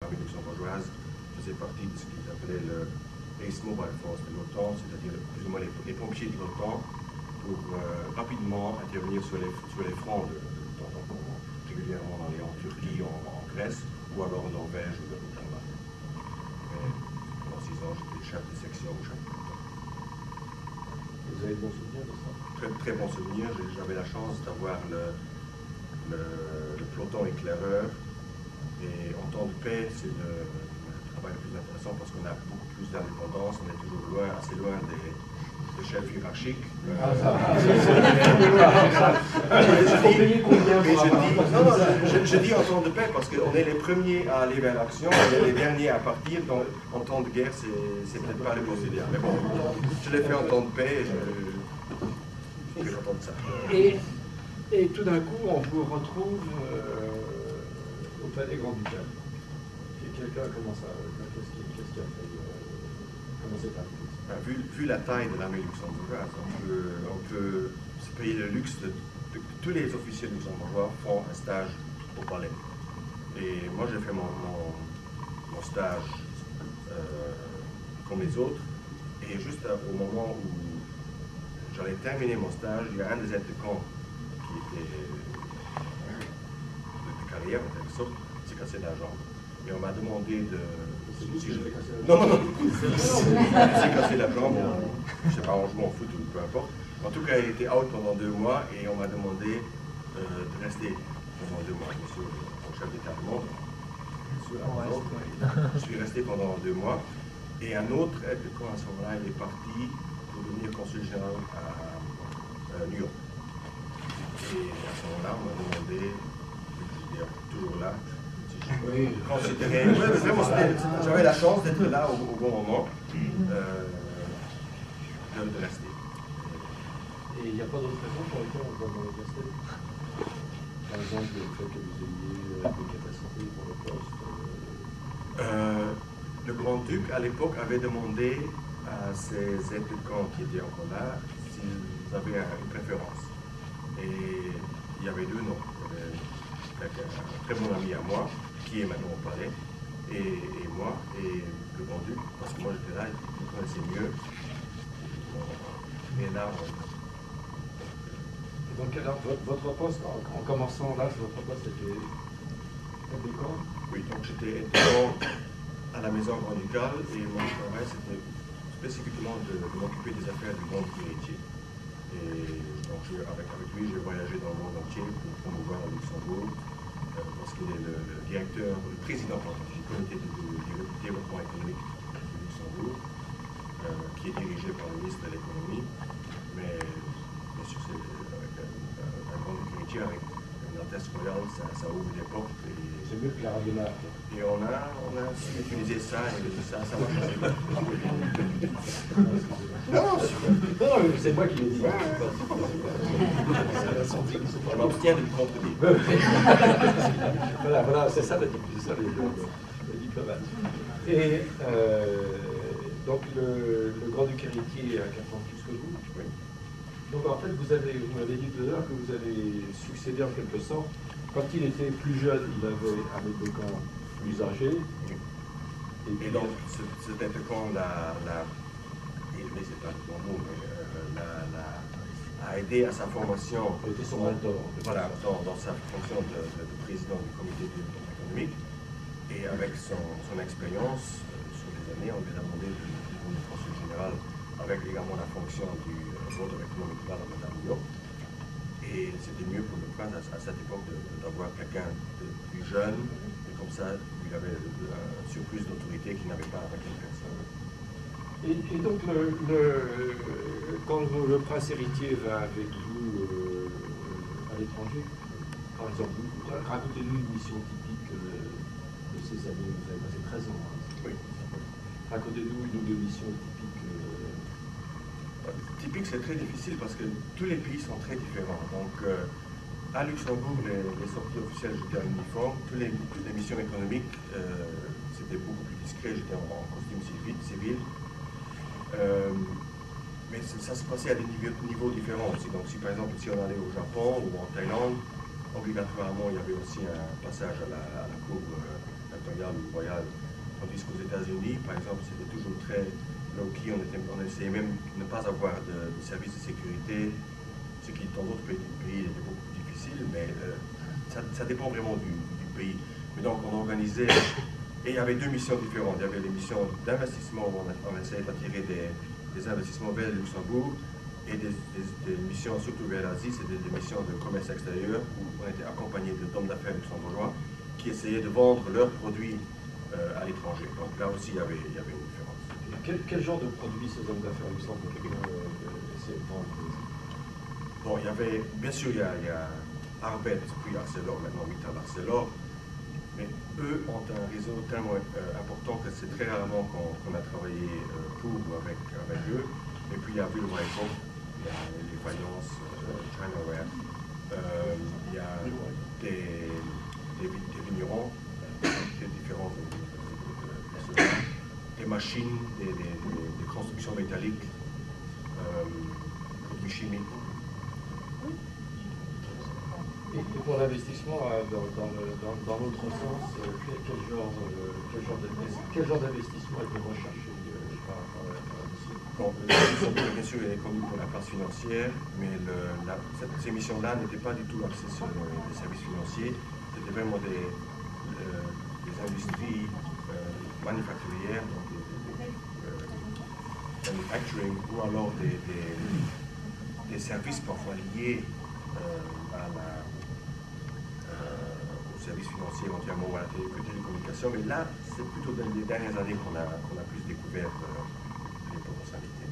l'armée luxembourgeoise faisait partie de ce qu'ils appelaient le Ace Mobile Force de l'OTAN, c'est-à-dire plus ou moins les pompiers de l'OTAN, pour rapidement intervenir sur les fronts de l'OTAN, régulièrement aller en Turquie, en Grèce, ou alors en Norvège ou au Danemark. Pendant 6 ans, j'étais chef de section au chapitre. Vous avez de bons souvenirs de ça? Très, très bons souvenirs. J'avais la chance d'avoir le peloton éclaireur. Et en temps de paix, c'est le travail le plus intéressant parce qu'on a beaucoup plus d'indépendance, on est toujours assez loin des chefs hiérarchiques. Je dis en temps de paix parce qu'on est les premiers à aller vers l'action, on est les derniers à partir. Donc, en temps de guerre, c'est peut-être pas le procédé. Mais bon, je l'ai fait en temps de paix et je suis content de ça. Et tout d'un coup, on vous retrouve au palais grand-ducal. Quelqu'un commence à... Qu'est-ce qu'il a fait? Comment c'est arrivé? Vu la taille de l'armée luxembourgeoise, on peut se payer le luxe de tous les officiers luxembourgeois font un stage au palais. Et moi, j'ai fait mon stage comme les autres. Et juste au moment où j'allais terminer mon stage, il y a un des aides de camp qui était de carrière, en quelque sorte, s'est cassé la jambe. Et on m'a demandé de... Non, s'est cassé la jambe, je ne sais pas, en jouant au foot ou peu importe. En tout cas, il était out pendant 2 mois et on m'a demandé de rester pendant 2 mois. Monsieur le chef d'état-major, je suis resté pendant 2 mois. Et un autre aide de camp à ce moment-là, il est parti pour devenir consul général à New York. Et à ce moment-là, on m'a demandé, je suis toujours là, j'avais la chance d'être là au bon moment, de rester. Et il n'y a pas d'autre raison pour lesquelles on doit rester? Par exemple, le fait que vous ayez des capacités pour le poste? Le grand-duc, à l'époque, avait demandé à ses aides de camp qui étaient encore là s'ils avaient une préférence. Et il y avait 2 noms. Il y avait un très bon ami à moi, qui est maintenant au palais, et moi, et le grand-duc, parce que moi j'étais là, il me connaissait mieux. Et là, Et donc, alors, votre poste, en commençant là, votre poste était aide de camp? Oui, donc j'étais aide de camp à la maison grand-ducale, et mon travail c'était spécifiquement de m'occuper des affaires du grand héritier. Et donc avec lui, j'ai voyagé dans le monde entier pour promouvoir le Luxembourg, parce qu'il est le directeur, le président du comité de développement économique du Luxembourg, qui est dirigé par le ministre de l'économie. Mais bien sûr, c'est avec un grand héritier, avec une altesse royale, ça ouvre des portes. C'est mieux que la radio. Et on a su utiliser ça, et ça marche assez bien. Non, c'est moi qui l'ai dit. Je m'abstiens de me contredire. Voilà, c'est ça le diplomate. Et donc le grand-duc héritier a 4 ans de plus que vous. Oui. Donc en fait, vous m'avez dit tout à l'heure que vous avez succédé en quelque sorte. Quand il était plus jeune, il avait un aide de camp plus âgé. Et donc, cet aide de camp c'est pas le bon mot, mais a aidé à sa formation. Il était son mentor. Voilà, dans sa fonction de président du comité de développement économique. Et avec son expérience sur les années, on lui a demandé de devenir consul général, avec également la fonction du Board of Economic Development à New York. Et c'était mieux pour le prince à cette époque d'avoir quelqu'un de plus jeune, et comme ça, il avait un surplus d'autorité qu'il n'avait pas avec une personne. Et donc, quand le prince héritier va avec vous à l'étranger, par exemple, racontez-nous une mission typique de ces années. Vous avez passé 13 ans. Hein. Oui. Racontez-nous une ou 2 missions typiques. Typique, c'est très difficile parce que tous les pays sont très différents. Donc, à Luxembourg, les sorties officielles, j'étais en uniforme. Toutes les missions économiques, c'était beaucoup plus discret. J'étais en costume civil. Mais ça se passait à des niveaux différents aussi. Donc, si par exemple, si on allait au Japon ou en Thaïlande, obligatoirement, il y avait aussi un passage à la cour éditorial ou royal. Tandis qu'aux États-Unis, par exemple, c'était toujours très low-key. On essayait même de ne pas avoir de services de sécurité, ce qui dans d'autres pays était beaucoup plus difficile, mais ça dépend vraiment du pays. Mais donc on organisait, et il y avait deux missions différentes. Il y avait les missions d'investissement où on essayait d'attirer des investissements vers le Luxembourg, et des missions surtout vers l'Asie, c'était des missions de commerce extérieur où on était accompagné d'hommes d'affaires luxembourgeois qui essayaient de vendre leurs produits à l'étranger. Donc là aussi, il y avait une différence. Et quel genre de produits ces hommes d'affaires luxembourgeois essayaient de vendre? Bon, il y avait, bien sûr, il y a Arbet, puis Arcelor, maintenant Mittal Arcelor, mais eux ont un réseau tellement important que c'est très rarement qu'on a travaillé pour ou avec eux. Et puis il y a Villeroy-Coq, il y a les faïences, Chinaware, il y a des vignerons, des différents des machines, des constructions métalliques, produits chimiques. Et pour l'investissement, dans l'autre sens, quel genre d'investissement était recherché par la mission? Bon, bien sûr, elle est connue pour la place financière, mais ces missions-là n'étaient pas du tout axées sur les services financiers. C'était vraiment des industries manufacturières, donc des manufacturing, ou alors des services parfois liés aux services financiers, éventuellement à la télécommunication. Mais là, c'est plutôt dans les dernières années qu'on a plus découvert les potentialités.